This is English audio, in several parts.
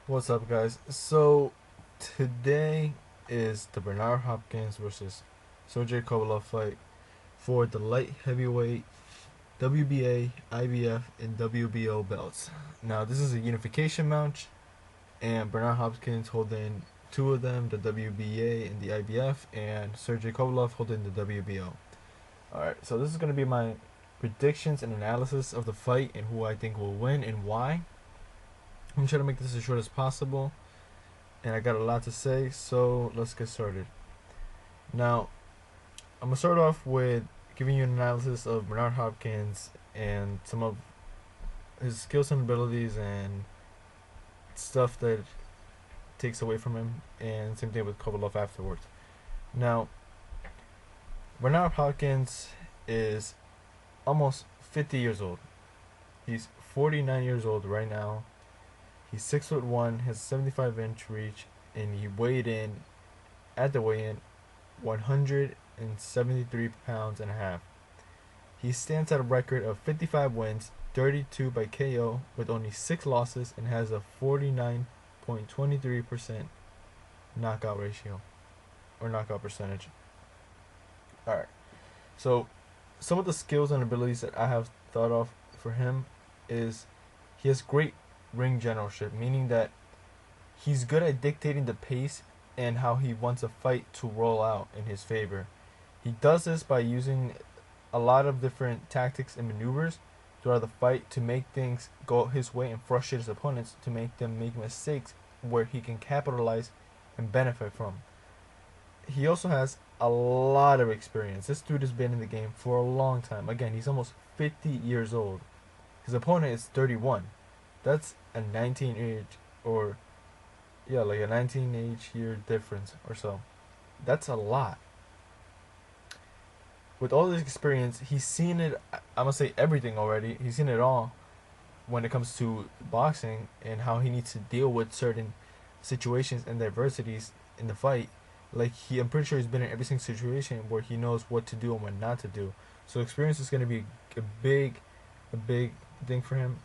What's up, guys? So, today is the Bernard Hopkins versus Sergey Kovalev fight for the light heavyweight WBA, IBF, and WBO belts. Now, this is a unification match, and Bernard Hopkins holding two of them, the WBA and the IBF, and Sergey Kovalev holding the WBO. Alright, so this is going to be my predictions and analysis of the fight and who I think will win and why. I'm trying to make this as short as possible and I got a lot to say, so let's get started. Now, I'm gonna start off with giving you an analysis of Bernard Hopkins and some of his skills and abilities and stuff that takes away from him, and same thing with Kovalev afterwards. Now, Bernard Hopkins is almost 50 years old. He's 49 years old right now. He's 6'1", has 75-inch reach, and he weighed in at the weigh-in 173 pounds and a half. He stands at a record of 55 wins, 32 by KO, with only 6 losses, and has a 49.23% knockout ratio or knockout percentage. All right. So, some of the skills and abilities that I have thought of for him is he has great ring generalship, meaning that he's good at dictating the pace and how he wants a fight to roll out in his favor. He does this by using a lot of different tactics and maneuvers throughout the fight to make things go his way and frustrate his opponents to make them make mistakes where he can capitalize and benefit from. He also has a lot of experience. This dude has been in the game for a long time. Again, he's almost 50 years old. His opponent is 31. That's a 19 age or like a 19 age year difference or so. That's a lot. With all this experience, he's seen it. I'm gonna say everything already. He's seen it all when it comes to boxing and how he needs to deal with certain situations and diversities in the fight. I'm pretty sure he's been in every single situation where he knows what to do and what not to do. So experience is gonna be a big thing for him.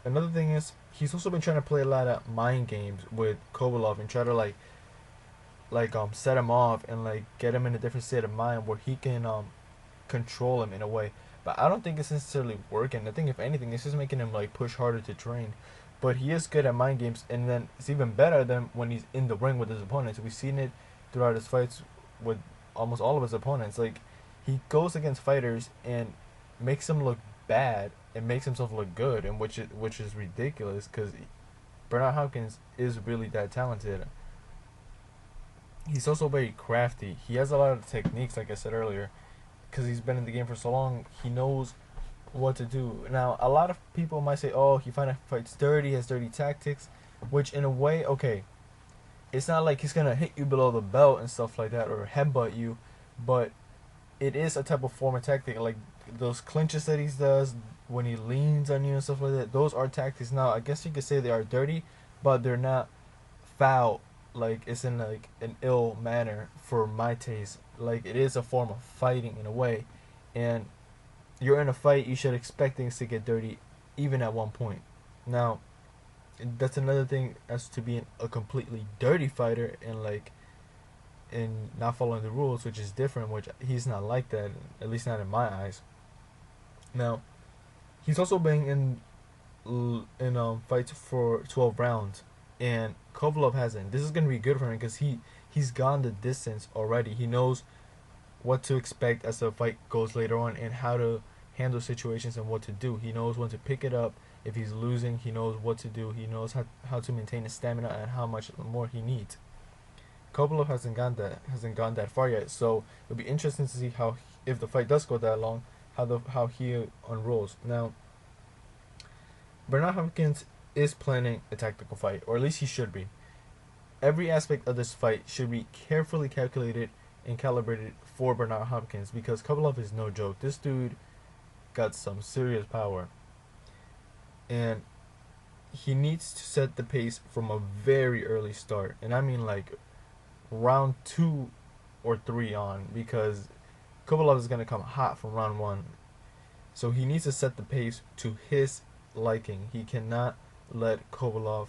Another thing is he's also been trying to play a lot of mind games with Kovalev and try to set him off and get him in a different state of mind where he can control him in a way. But I don't think it's necessarily working. I think if anything, it's just making him push harder to train. But he is good at mind games, and then it's even better than when he's in the ring with his opponents. We've seen it throughout his fights with almost all of his opponents. He goes against fighters and makes them look bad and makes himself look good, and which is ridiculous because Bernard Hopkins is really that talented. He's also very crafty. He has a lot of techniques, like I said earlier, because he's been in the game for so long. He knows what to do. Now, a lot of people might say, "Oh, he fights dirty, has dirty tactics," which in a way, okay, it's not like he's gonna hit you below the belt and stuff like that or headbutt you, but it is a type of form of tactic. Like those clinches that he does when he leans on you and stuff like that. Those are tactics. Now, I guess you could say they are dirty, but they're not foul. It's in an ill manner for my taste. It is a form of fighting in a way, and you're in a fight. You should expect things to get dirty, even at one point. Now, that's another thing as to being a completely dirty fighter and not following the rules, which is different. Which he's not like that, at least not in my eyes. Now, he's also been in fights for 12 rounds, and Kovalev hasn't. This is gonna be good for him because he's gone the distance already. He knows what to expect as the fight goes later on and how to handle situations and what to do. He knows when to pick it up. If he's losing, he knows what to do. He knows how to maintain his stamina and how much more he needs. Kovalev hasn't gone that far yet, so it'll be interesting to see how, if the fight does go that long, how he unrolls. Now, Bernard Hopkins is planning a tactical fight, or at least he should be. Every aspect of this fight should be carefully calculated and calibrated for Bernard Hopkins because Kovalev is no joke. This dude got some serious power, and he needs to set the pace from a very early start, and I mean round 2 or 3 on, because Kovalev is gonna come hot from round 1. So he needs to set the pace to his liking. He cannot let Kovalev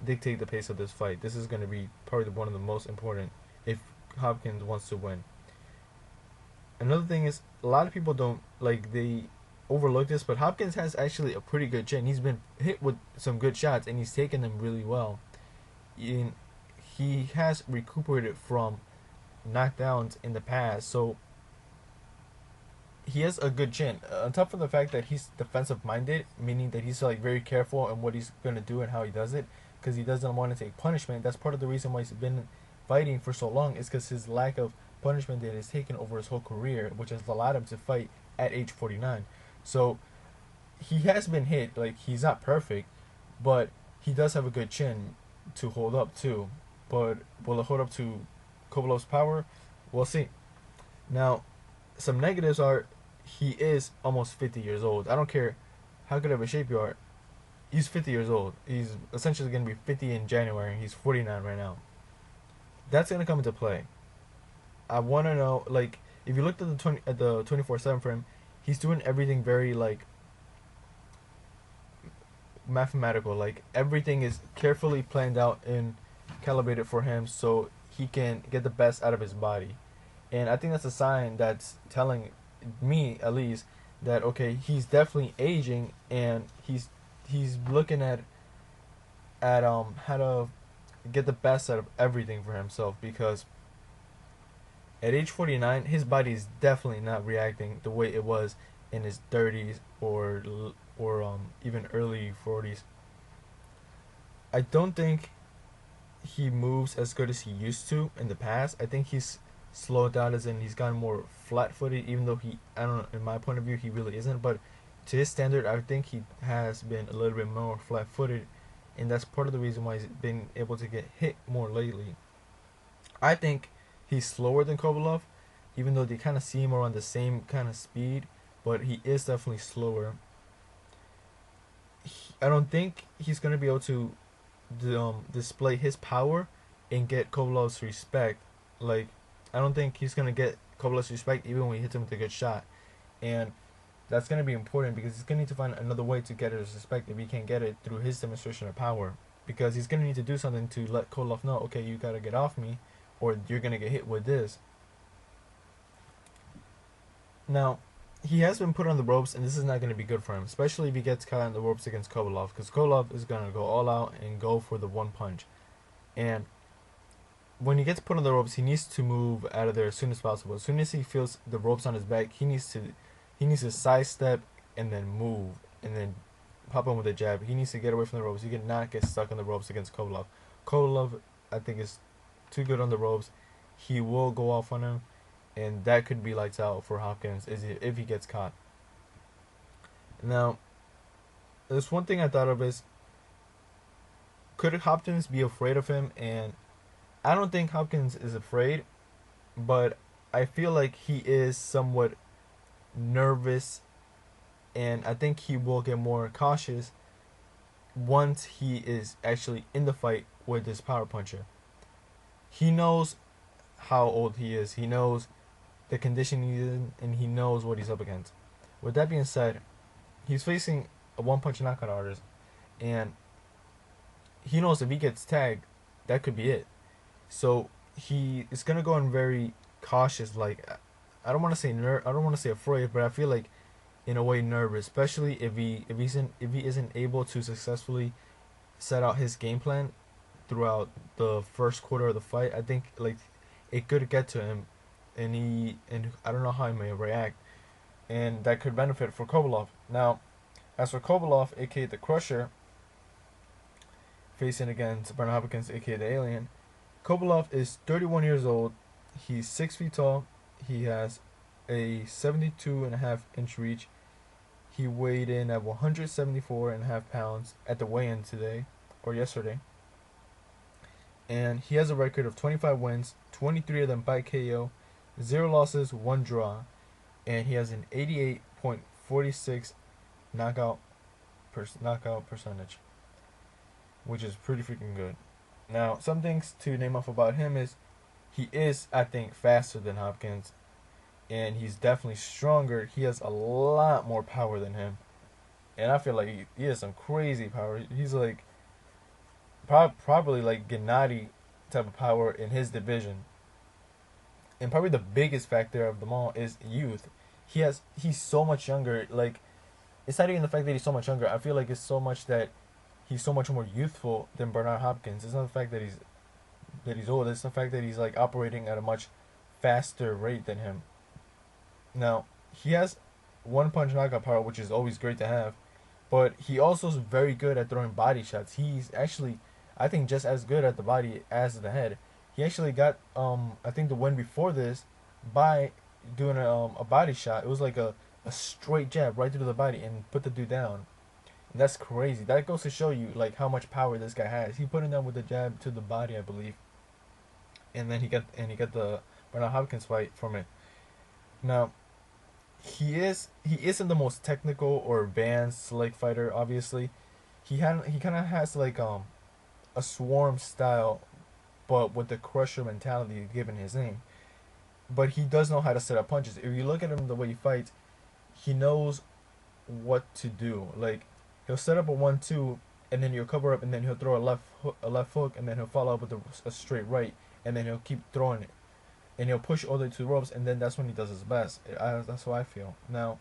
dictate the pace of this fight. This is going to be probably one of the most important if Hopkins wants to win. Another thing is a lot of people don't like they overlook this, but Hopkins has actually a pretty good chin. He's been hit with some good shots and he's taken them really well. He has recuperated from knockdowns in the past, so he has a good chin. On top of the fact that he's defensive minded, meaning that he's like very careful in what he's gonna do and how he does it, because he doesn't want to take punishment. That's part of the reason why he's been fighting for so long, is because his lack of punishment that he's taken over his whole career, which has allowed him to fight at age 49. So he has been hit. Like, he's not perfect, but he does have a good chin to hold up to. But will it hold up to Kovalev's power? We'll see. Now, some negatives are he is almost 50 years old. I don't care how good of a shape you are. He's 50 years old. He's essentially going to be 50 in January. He's 49 right now. That's going to come into play. I want to know, like, if you looked at the 24/7 for him, he's doing everything very, like, mathematical. Like, everything is carefully planned out and calibrated for him so he can get the best out of his body. And I think that's a sign that's telling me, at least, that okay, he's definitely aging, and he's looking at how to get the best out of everything for himself, because at age 49 his body is definitely not reacting the way it was in his 30s or even early 40s. I don't think he moves as good as he used to in the past. I think he's slowed down, as in he's gotten more flat-footed, even though I don't know, in my point of view, he really isn't. But to his standard, I think he has been a little bit more flat-footed, and that's part of the reason why he's been able to get hit more lately. I think he's slower than Kovalev, even though they kind of seem around the same kind of speed, but he is definitely slower. I don't think he's going to be able to display his power and get Kovalev's respect. Like, I don't think he's going to get Kovalev's respect even when he hits him with a good shot. And that's going to be important, because he's going to need to find another way to get his respect if he can't get it through his demonstration of power. Because he's going to need to do something to let Kovalev know, okay, you got to get off me, or you're going to get hit with this. Now, he has been put on the ropes, and this is not going to be good for him, especially if he gets caught on the ropes against Kovalev, because Kovalev is going to go all out and go for the one punch. And when he gets put on the ropes, he needs to move out of there as soon as possible. As soon as he feels the ropes on his back, he needs to sidestep and then move and then pop him with a jab. He needs to get away from the ropes. He cannot get stuck on the ropes against Kovalev. Kovalev, I think, is too good on the ropes. He will go off on him, and that could be lights out for Hopkins if he gets caught. Now, there's one thing I thought of is, could Hopkins be afraid of him? And I don't think Hopkins is afraid, but I feel like he is somewhat nervous, and I think he will get more cautious once he is actually in the fight with this power puncher. He knows how old he is. He knows the condition he's in, and he knows what he's up against. With that being said, he's facing a one-punch knockout artist, and he knows if he gets tagged, that could be it. So he is gonna go in very cautious. Like, I don't want to say I don't want to say afraid, but I feel like in a way nervous, especially if he isn't able to successfully set out his game plan throughout the first quarter of the fight. I think, like, it could get to him, and I don't know how he may react, and that could benefit for Kovalev. Now, as for Kovalev, aka the Crusher, facing against Bernard Hopkins, aka the Alien, Kovalev is 31 years old. He's 6 feet tall. He has a 72.5-inch reach. He weighed in at 174.5 pounds at the weigh-in today, or yesterday. And he has a record of 25 wins, 23 of them by KO, 0 losses, 1 draw. And he has an 88.46 knockout percentage, which is pretty freaking good. Now, some things to name off about him is he is, I think, faster than Hopkins, and he's definitely stronger. He has a lot more power than him, and I feel like he has some crazy power. He's like, probably like Gennady type of power in his division. And probably the biggest factor of them all is youth. He's so much younger. Like, it's not even the fact that he's so much younger. I feel like it's so much that he's so much more youthful than Bernard Hopkins. It's not the fact that he's old. It's the fact that he's like operating at a much faster rate than him. Now, he has one punch knockout power, which is always great to have, but he also is very good at throwing body shots. He's actually, I think, just as good at the body as the head. He actually got I think the win before this by doing a body shot. It was like a straight jab right through the body and put the dude down. And that's crazy. That goes to show you like how much power this guy has. He put him down with the jab to the body, I believe, and then he got the Bernard Hopkins fight from it. Now, he isn't the most technical or advanced like fighter. Obviously, he kind of has like a swarm style, but with the crusher mentality given his name. But he does know how to set up punches. If you look at him the way he fights, he knows what to do. Like, he'll set up a 1-2, and then he'll cover up, and then he'll throw a left hook, and then he'll follow up with a straight right, and then he'll keep throwing it, and he'll push all the way to the ropes, and then that's when he does his best. That's how I feel. Now,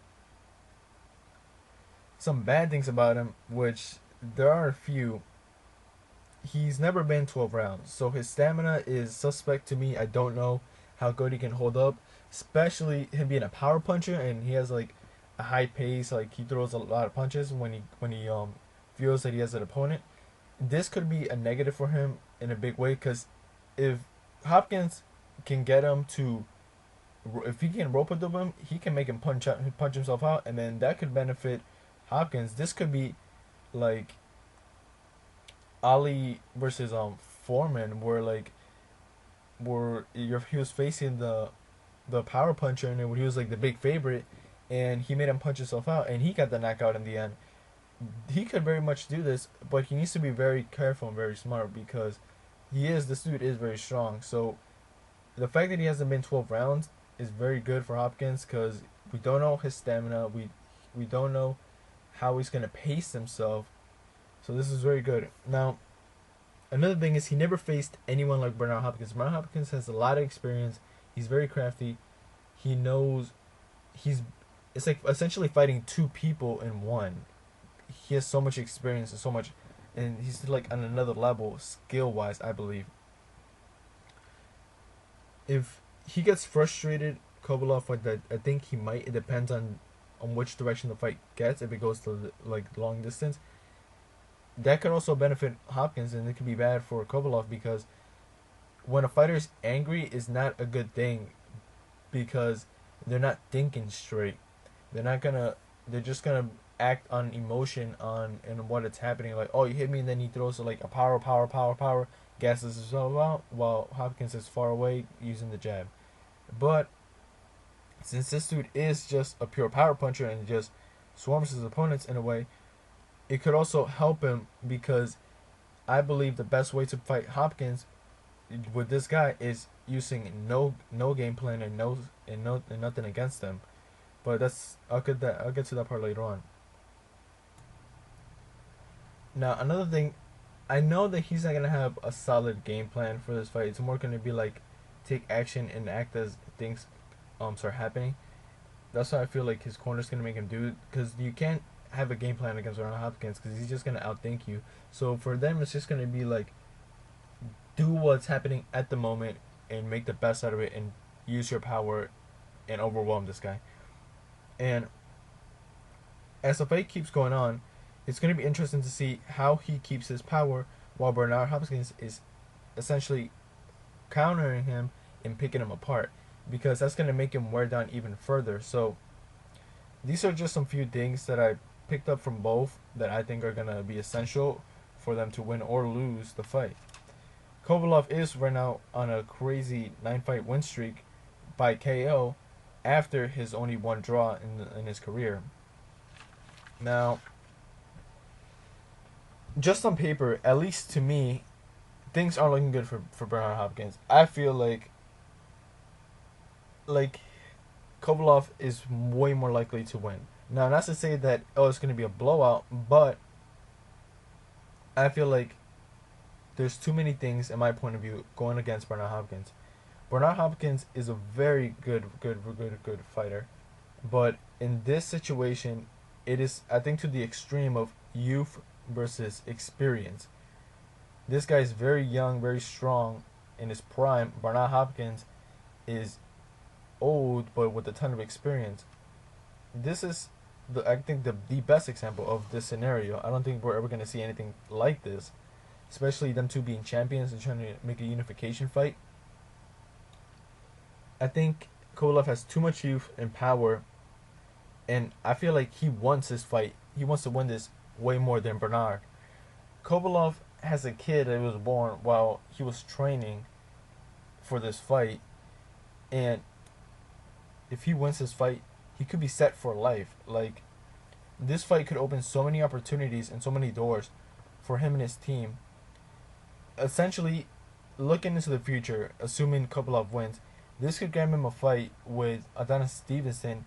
some bad things about him, which there are a few. He's never been 12 rounds, so his stamina is suspect to me. I don't know how good he can hold up, especially him being a power puncher, and he has like a high pace. Like, he throws a lot of punches when he feels that he has an opponent. This could be a negative for him in a big way, because if Hopkins can get him to, if he can rope a him, he can make him punch himself out, and then that could benefit Hopkins. This could be like Ali versus Foreman, where like he was facing the power puncher, and he was like the big favorite, and he made him punch himself out, and he got the knockout in the end. He could very much do this, but he needs to be very careful and very smart, because this dude is very strong. So the fact that he hasn't been 12 rounds is very good for Hopkins, because we don't know his stamina. We don't know how he's gonna pace himself. So this is very good. Now, another thing is he never faced anyone like Bernard Hopkins. Bernard Hopkins has a lot of experience. He's very crafty. He knows it's like essentially fighting two people in one. He has so much experience and so much, and he's like on another level skill wise, I believe. If he gets frustrated, Kovalev, like that, I think he might. It depends on which direction the fight gets. If it goes to like long distance, that could also benefit Hopkins, and it could be bad for Kovalev, because when a fighter is angry is not a good thing, because they're not thinking straight. They're just gonna act on emotion on and what it's happening. Like, oh, you hit me, and then he throws like a power, gasses himself out, while Hopkins is far away using the jab. But since this dude is just a pure power puncher and just swarms his opponents in a way, it could also help him, because I believe the best way to fight Hopkins with this guy is using no game plan and nothing against them. But I'll get to that part later on. Now, another thing, I know that he's not gonna have a solid game plan for this fight. It's more gonna be like take action and act as things start happening. That's why I feel like his corner's gonna make him do it, because you can't have a game plan against Ronald Hopkins, because he's just gonna outthink you. So for them, it's just gonna be like do what's happening at the moment and make the best out of it, and use your power and overwhelm this guy. And as the fight keeps going on, it's going to be interesting to see how he keeps his power while Bernard Hopkins is essentially countering him and picking him apart, because that's going to make him wear down even further. So these are just some few things that I picked up from both that I think are going to be essential for them to win or lose the fight. Kovalev is right now on a crazy 9-fight win streak by KO after his only one draw in his career. Now, just on paper, at least to me, things aren't looking good for Bernard Hopkins. I feel like Kovalev is way more likely to win. Now, not to say that it's going to be a blowout, but I feel like there's too many things, in my point of view, going against Bernard Hopkins. Bernard Hopkins is a very good fighter, but in this situation, it is, I think, to the extreme of youth versus experience. This guy is very young, very strong in his prime. Bernard Hopkins is old but with a ton of experience. This is I think the best example of this scenario. I don't think we're ever gonna see anything like this, especially them two being champions and trying to make a unification fight. I think Kovalev has too much youth and power, and I feel like he wants this fight. He wants to win this way more than Bernard. Kovalev has a kid that was born while he was training for this fight, and if he wins this fight, he could be set for life. Like, this fight could open so many opportunities and so many doors for him and his team. Essentially, looking into the future, assuming Kovalev wins, this could grant him a fight with Adonis Stevenson,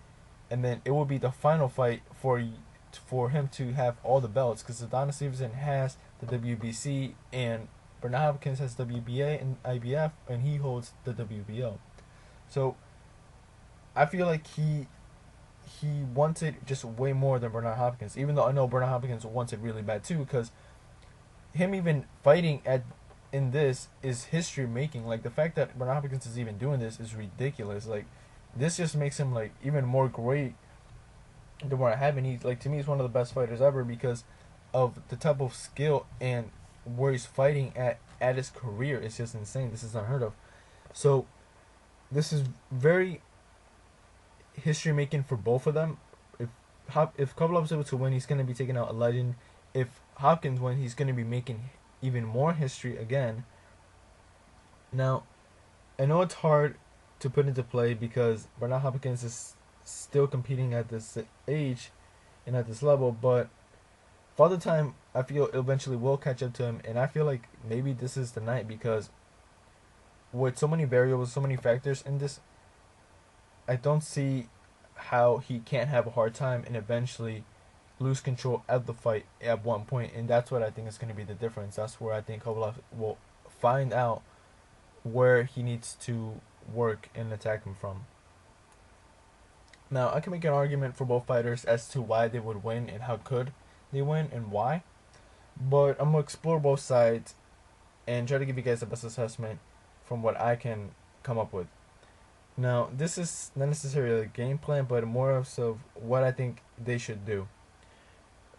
and then it will be the final fight for him to have all the belts, because Adonis Stevenson has the WBC and Bernard Hopkins has WBA and IBF, and he holds the WBO. So I feel like he wants it just way more than Bernard Hopkins, even though I know Bernard Hopkins wants it really bad too, because him even fighting at in this is history making. Like, the fact that Bernard Hopkins is even doing this is ridiculous. Like, this just makes him like even more great than what I have, and he's like, to me, he's one of the best fighters ever because of the type of skill and where he's fighting at his career. It's just insane. This is unheard of. So this is very history making for both of them. If Kovalev's able to win, he's going to be taking out a legend. If Hopkins wins, he's going to be making even more history again. Now, I know it's hard to put into play because Bernard Hopkins is still competing at this age and at this level, but Father Time, I feel, eventually will catch up to him, and I feel like maybe this is the night, because with so many variables, so many factors in this, I don't see how he can't have a hard time and eventually lose control of the fight at one point, and that's what I think is going to be the difference. That's where I think Kovalev will find out where he needs to work and attack him from. Now, I can make an argument for both fighters as to why they would win and how could they win and why, but I'm going to explore both sides and try to give you guys the best assessment from what I can come up with. Now, this is not necessarily a game plan, but more of so what I think they should do.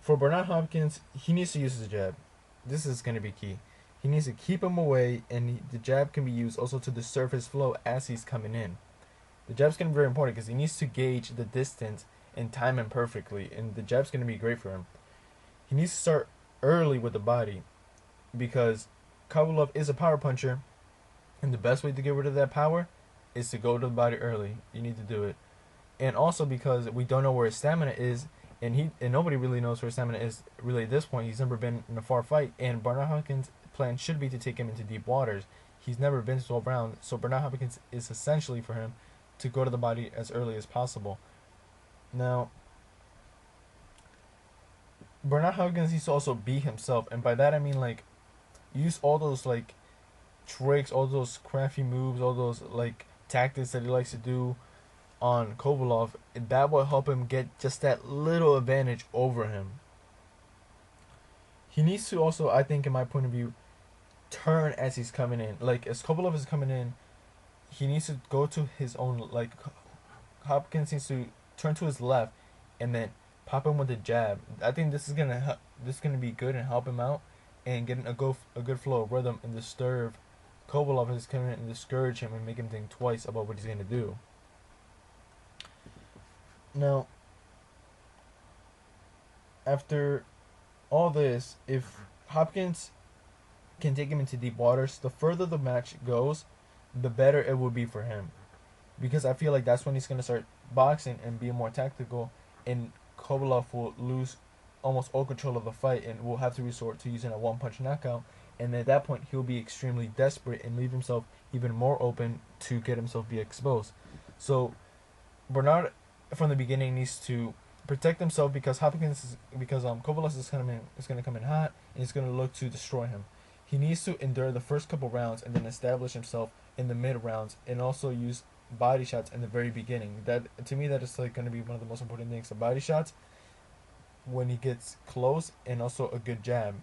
For Bernard Hopkins, he needs to use his jab. This is going to be key. He needs to keep him away, and the jab can be used also to disturb his flow as he's coming in. The jab's going to be very important because he needs to gauge the distance and time him perfectly, and the jab's going to be great for him. He needs to start early with the body because Kovalev is a power puncher, and the best way to get rid of that power is to go to the body early. You need to do it. And also because we don't know where his stamina is, and nobody really knows where his stamina is really at this point. He's never been in a far fight, and Bernard Hopkins' plan should be to take him into deep waters. He's never been 12 rounds, so Bernard Hopkins is essentially for him to go to the body as early as possible. Now, Bernard Hopkins needs to also be himself, and by that I mean like use all those like tricks, all those crafty moves, all those like tactics that he likes to do on Kovalev, and that will help him get just that little advantage over him. He needs to also, I think, in my point of view, turn as he's coming in. Like, as Kovalev is coming in, he needs to go to his own, like, Hopkins needs to turn to his left and then pop him with a jab. I think this is gonna be good and help him out and get a good flow of rhythm and disturb Kovalev as he's coming in and discourage him and make him think twice about what he's gonna do. Now, after all this, if Hopkins can take him into deep waters, the further the match goes, the better it will be for him. Because I feel like that's when he's going to start boxing and be more tactical, and Kovalev will lose almost all control of the fight and will have to resort to using a one-punch knockout. And at that point, he'll be extremely desperate and leave himself even more open to get himself be exposed. So, Bernard, from the beginning, needs to protect himself because Kovalev is going to come in hot and he's going to look to destroy him. he needs to endure the first couple rounds and then establish himself in the mid rounds, and also use body shots in the very beginning. That, to me, that is like going to be one of the most important things. The body shots when he gets close, and also a good jab.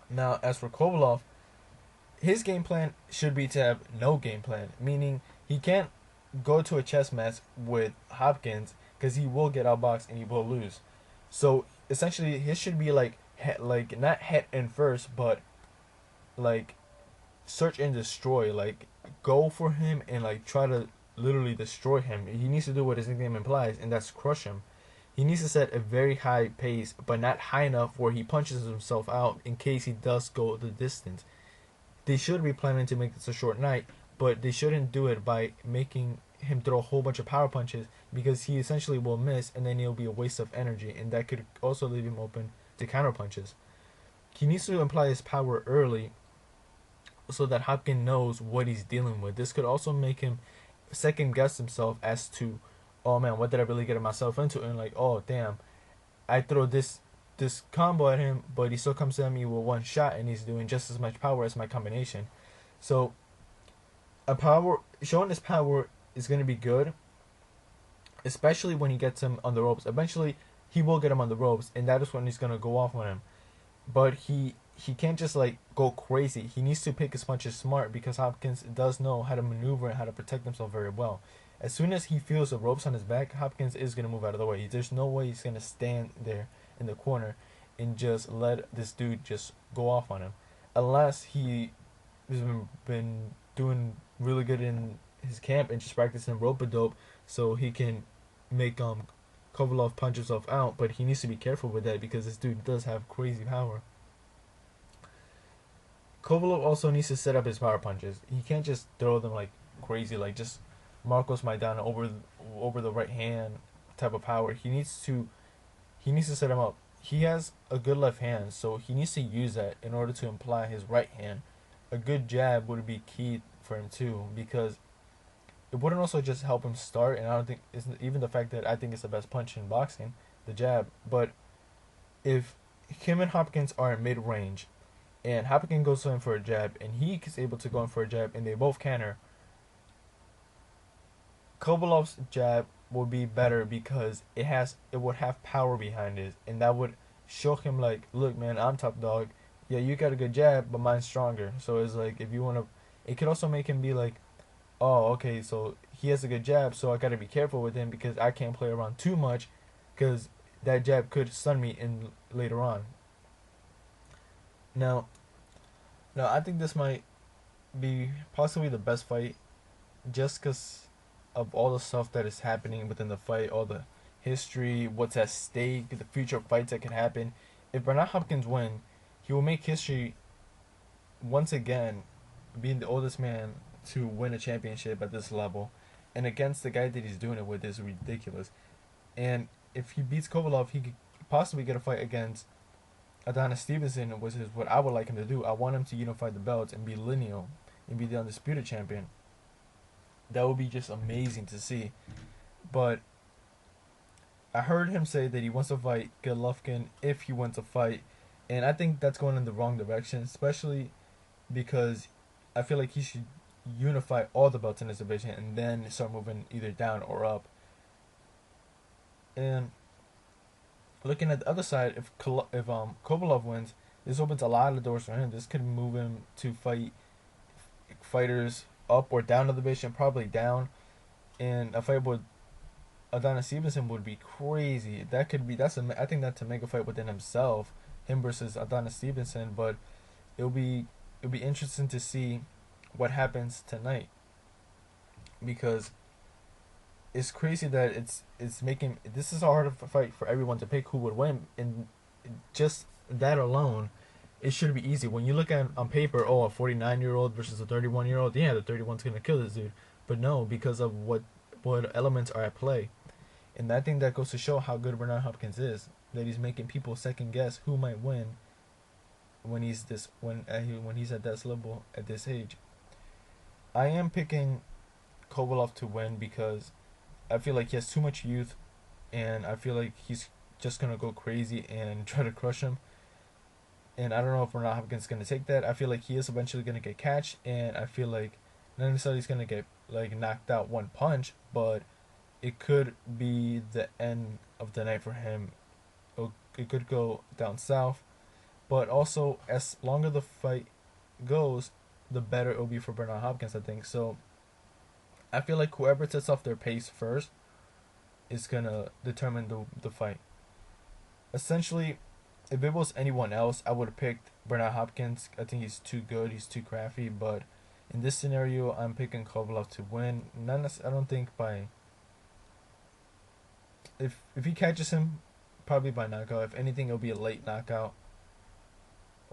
Now, as for Kovalev, his game plan should be to have no game plan, meaning he can't go to a chess match with Hopkins because he will get outboxed and he will lose. So essentially, his should be like like not head in first, but like search and destroy. Like go for him and like try to literally destroy him. He needs to do what his nickname implies, and that's crush him. He needs to set a very high pace, but not high enough where he punches himself out in case he does go the distance. They should be planning to make this a short night, but they shouldn't do it by making him throw a whole bunch of power punches, because he essentially will miss and then it'll be a waste of energy, and that could also leave him open to counter punches. He needs to apply his power early so that Hopkins knows what he's dealing with. This could also make him second guess himself as to, oh man, what did I really get myself into? And like, oh damn, I throw this combo at him, but he still comes at me with one shot, and he's doing just as much power as my combination. So, a power showing his power is going to be good, especially when he gets him on the ropes. Eventually, he will get him on the ropes, and that is when he's going to go off on him. But he can't just like go crazy. He needs to pick his punches smart, because Hopkins does know how to maneuver and how to protect himself very well. As soon as he feels the ropes on his back, Hopkins is going to move out of the way. There's no way he's going to stand there in the corner and just let this dude just go off on him, unless he has been doing really good in his camp and just practicing rope-a-dope so he can make Kovalev punch himself out. But he needs to be careful with that, because this dude does have crazy power. Kovalev also needs to set up his power punches. He can't just throw them like crazy, like just Marcos Maidana over the right hand type of power. He needs to set him up. He has a good left hand, so he needs to use that in order to imply his right hand. A good jab would be key for him too, because it wouldn't also just help him start, and I don't think it's even the fact that I think it's the best punch in boxing, the jab. But if him and Hopkins are in mid range, and Hopkins goes in for a jab, and he is able to go in for a jab, and they both counter, Kovalev's jab would be better, because it would have power behind it, and that would show him like, look man, I'm top dog. Yeah, you got a good jab, but mine's stronger. So it's like, if you want to, it could also make him be like, oh okay, so he has a good jab, so I got to be careful with him, because I can't play around too much, because that jab could stun me in later on. Now, I think this might be possibly the best fight, just because of all the stuff that is happening within the fight, all the history, what's at stake, the future fights that can happen. If Bernard Hopkins win, he will make history once again, being the oldest man to win a championship at this level, and against the guy that he's doing it with is ridiculous. And if he beats Kovalev, he could possibly get a fight against Adonis Stevenson, which is what I would like him to do. I want him to unify the belts and be lineal and be the undisputed champion. That would be just amazing to see. But I heard him say that he wants to fight Golovkin if he wants to fight, and I think that's going in the wrong direction, especially because I feel like he should unify all the belts in his division and then start moving either down or up. And looking at the other side, if Kovalev wins, this opens a lot of doors for him. This could move him to fight fighters up or down the division, probably down. And a fight with Adonis Stevenson would be crazy. I think that's a mega fight within himself, him versus Adonis Stevenson. But it'll be interesting to see what happens tonight, because it's crazy that it's making this is a hard fight for everyone to pick who would win, and just that alone, it should be easy. When you look at on paper, oh, a 49-year-old versus a 31-year-old, yeah, the 31's gonna kill this dude, but no, because of what elements are at play, and I think that goes to show how good Bernard Hopkins is, that he's making people second guess who might win when he's at this level at this age. I am picking Kovalev to win, because I feel like he has too much youth, and I feel like he's just gonna go crazy and try to crush him. And I don't know if Bernard Hopkins is gonna take that. I feel like he is eventually gonna get catch, and I feel like not necessarily he's gonna get like knocked out one punch, but it could be the end of the night for him. It could go down south, but also as longer the fight goes, the better it'll be for Bernard Hopkins. I think so. I feel like whoever sets off their pace first is gonna determine the fight. Essentially, if it was anyone else, I would have picked Bernard Hopkins. I think he's too good. He's too crafty. But in this scenario, I'm picking Kovalev to win. I don't think by. If he catches him, probably by knockout. If anything, it'll be a late knockout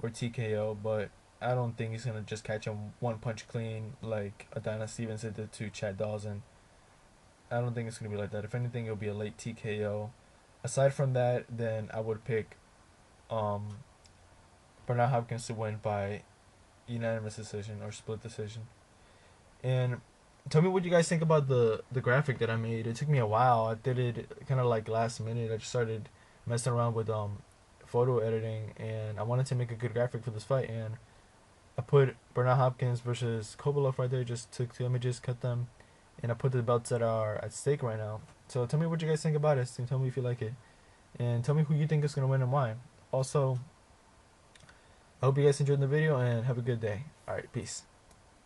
or TKO. But I don't think he's gonna just catch him one punch clean like Adonis Stevenson did to Chad Dawson. I don't think it's gonna be like that. If anything, it'll be a late TKO. Aside from that, then I would pick um, Bernard Hopkins to win by unanimous decision or split decision. And tell me what you guys think about the graphic that I made. It took me a while. I did it kind of like last minute. I just started messing around with photo editing, and I wanted to make a good graphic for this fight. And I put Bernard Hopkins versus Kovalev right there. Just took two images, cut them, and I put the belts that are at stake right now. So tell me what you guys think about it. Tell me if you like it, and tell me who you think is gonna win and why. Also, I hope you guys enjoyed the video and have a good day. All right, peace.